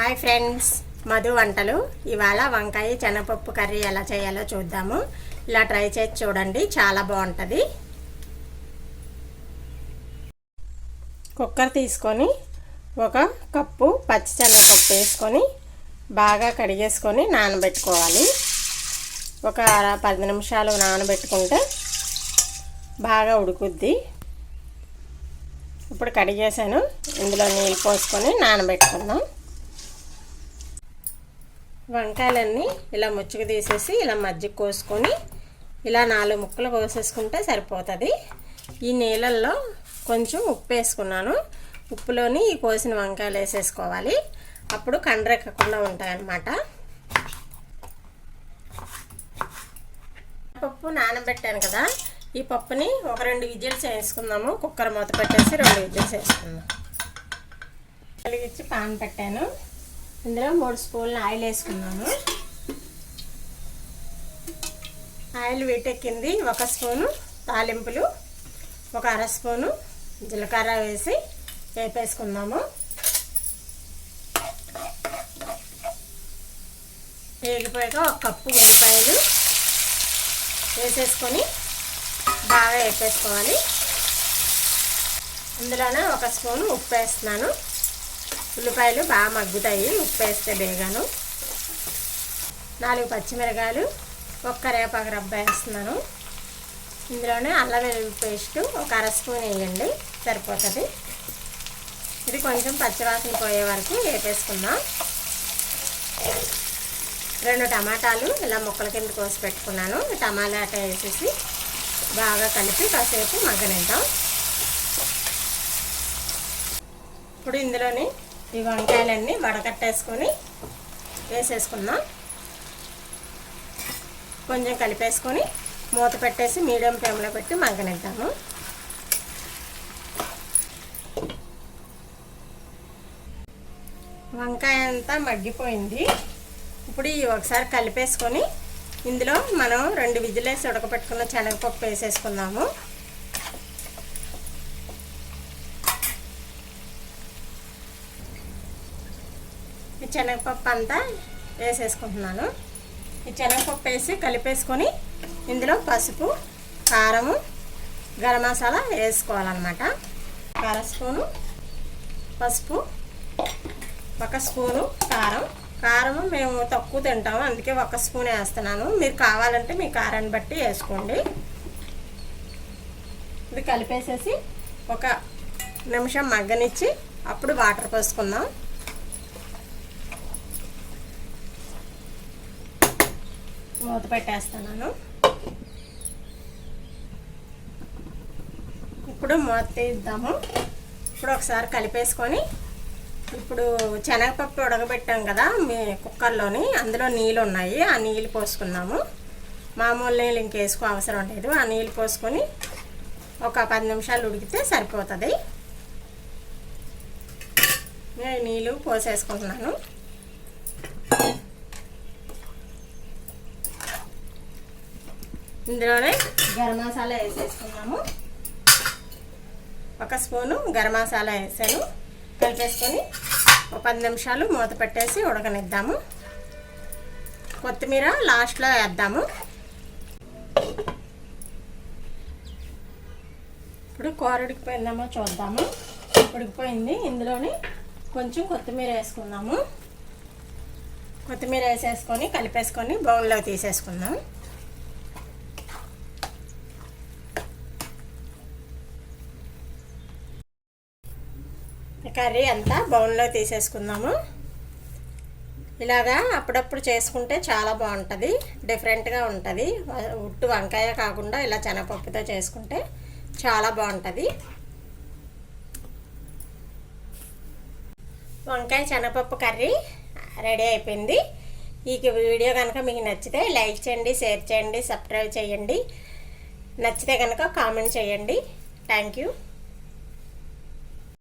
Hi friends, Madhu వంటలు. ఇవాళ వంకాయ శనగపప్పు కర్రీ ఎలా చేయాలో చూద్దాము. ఇలా ట్రై చేసి చూడండి, చాలా బాగుంటుంది. కుక్కర్ తీసుకొని ఒక కప్పు పచ్చి శనగపప్పు వేసుకొని బాగా కడిగేసుకొని నానబెట్టుకోవాలి. ఒక 10 నిమిషాలు నానబెట్టుకుంటే బాగా ఉడుకుద్ది. ఇప్పుడు కడిగేసాను, ఇందులో నీళ్ళు పోసుకొని నానబెట్టుకుందాం. వంకాయలన్నీ ఇలా ముచ్చుకు తీసేసి ఇలా మజ్జిగ కోసుకొని ఇలా 4 ముక్కలు కోసేసుకుంటే సరిపోతుంది. ఈ నీళ్ళల్లో కొంచెం ఉప్పు వేసుకున్నాను. ఉప్పులోని ఈ కోసిన వంకాయలు వేసేసుకోవాలి, అప్పుడు కండ్రెక్కకుండా ఉంటాయన్నమాట. పప్పు నానబెట్టాను కదా, ఈ పప్పుని ఒక 2 విజిల్స్ వేసుకుందాము. కుక్కర్ మూత పెట్టేసి 2 విజిల్స్ వేసుకుందాం. వెలిగించి పాన్ పెట్టాను. ఇందులో 3 స్పూన్లు ఆయిల్ వేసుకున్నాను. ఆయిల్ వీటెక్కింది. 1 స్పూను తాలింపులు, ఒక 1/2 స్పూను జీలకర్ర వేసి వేపేసుకుందాము. వేగిపోయాక 1 కప్పు ఉల్లిపాయలు వేసేసుకొని బాగా వేపేసుకోవాలి. ఇందులోనే 1 స్పూను ఉప్పు వేస్తున్నాను. ఉల్లిపాయలు బాగా మగ్గుతాయి ఉప్పు వేస్తే బేగాను. 4 పచ్చిమిరకాయలు, 1 కరివేపాకు రబ్బ వేస్తున్నాను. ఇందులోనే అల్లం వెల్లుల్లి పేస్ట్ ఒక 1/2 స్పూన్ వేయండి, సరిపోతుంది. ఇది కొంచెం పచ్చివాసన పోయే వరకు వేపేసుకుందాం. 2 టమాటాలు ఇలా ముక్కల కింద కోసి పెట్టుకున్నాను. టమాటా వేసేసి బాగా కలిపి కాసేపు మగ్గనిద్దాం. ఇప్పుడు ఇందులోని ఈ వంకాయలన్నీ వడకట్టేసుకొని వేసేసుకుందాం. కొంచెం కలిపేసుకొని మూత పెట్టేసి మీడియం ఫ్లేమ్లో పెట్టి మగ్గనిద్దాము. వంకాయ అంతా మగ్గిపోయింది. ఇప్పుడు ఈ ఒకసారి కలిపేసుకొని ఇందులో మనం 2 విజిలేసి ఉడకపెట్టుకున్న శనగపప్పు వేసేసుకుందాము. ఈ శనగపప్పు అంతా వేసేసుకుంటున్నాను. ఈ శనగపప్పు వేసి కలిపేసుకొని ఇందులో పసుపు, కారము, గరం మసాలా వేసుకోవాలన్నమాట. 1/2 స్పూను పసుపు, 1 స్పూను కారము మేము తక్కువ తింటాము, అందుకే 1 స్పూన్ వేస్తున్నాను. మీరు కావాలంటే మీ కారాన్ని బట్టి వేసుకోండి. ఇది కలిపేసేసి 1 నిమిషం మగ్గనిచ్చి అప్పుడు వాటర్ పోసుకుందాం. మూత పెట్టేస్తున్నాను. ఇప్పుడు మూత తీద్దాము. ఇప్పుడు ఒకసారి కలిపేసుకొని ఇప్పుడు శనగపప్పు ఉడకబెట్టాం కదా మీ కుక్కర్లోని, అందులో నీళ్ళు ఉన్నాయి. ఆ నీళ్ళు పోసుకున్నాము. మామూలు నీళ్ళు ఇంకేసుకో అవసరం లేదు. ఆ నీళ్ళు పోసుకొని ఒక 10 నిమిషాలు ఉడికితే సరిపోతుంది. నేను నీళ్ళు పోసేసుకుంటున్నాను. ఇందులోనే గరం మసాలా వేసేసుకున్నాము. 1 స్పూను గరం మసాలా వేసాను. కలిపేసుకొని ఒక 10 నిమిషాలు మూత పెట్టేసి ఉడకనిద్దాము. కొత్తిమీర లాస్ట్లో వేద్దాము. ఇప్పుడు కూర ఉడికిపోయిందేమో చూద్దాము. ఉడికిపోయింది. ఇందులోని కొంచెం కొత్తిమీర వేసుకుందాము. కొత్తిమీర వేసేసుకొని కలిపేసుకొని బౌల్లో తీసేసుకుందాం. కర్రీ అంతా బౌల్లో తీసేసుకుందాము. ఇలాగా అప్పుడప్పుడు చేసుకుంటే చాలా బాగుంటుంది, డిఫరెంట్గా ఉంటుంది. ఉట్టు వంకాయ కాకుండా ఇలా శనగపప్పుతో చేసుకుంటే చాలా బాగుంటుంది. వంకాయ శనగపప్పు కర్రీ రెడీ అయిపోయింది. ఈ వీడియో కనుక మీకు నచ్చితే లైక్ చేయండి, షేర్ చేయండి, సబ్స్క్రైబ్ చేయండి. నచ్చితే కనుక కామెంట్ చేయండి. Thank you.